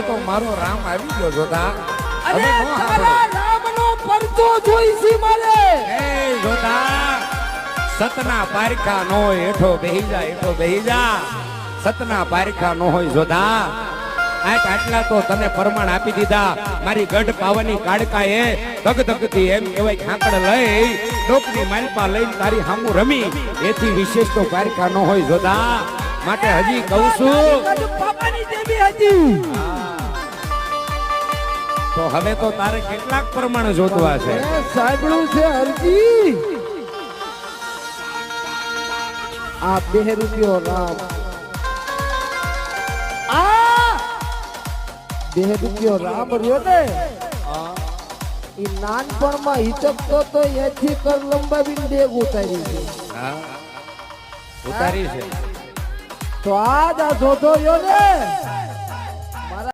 તો મારો રામ આવી ગયો જોતા. અરે તારા રામનો પરચો જોઈશી મારે. એ જોતા સતના પારખા નો હોય હેઠો બેહી જા, હેઠો બેહી જા. સતના પારખા નો હોય જોતા. આટલા તો તને પ્રમાણ આપી દીધા. મારી ગઢ પાવાની કાડકા એ ધગધગતી એમ કહેવાય ખાકડ લઈ ડોકની માલપા લઈને તારી હામું રમી. એથી વિશેષ તો પારખા નો હોય જોતા. માટે હજી કહું છું પાપાની દેવી હતી. તો હવે તો તારે કેટલાક પ્રમાણ જોતવા છે? સાંભળ્યું છે હરજી, આ 2 રૂપિયો રામ, આ 2 રૂપિયો રામ રહ્યો ને ઈ નાનપણમાં હિચકતો તો એથી કર લંબાવીને ડેગ ઉતારી છે. હા ઉતારી છે. તો આજ આ જોધો રહ્યો ને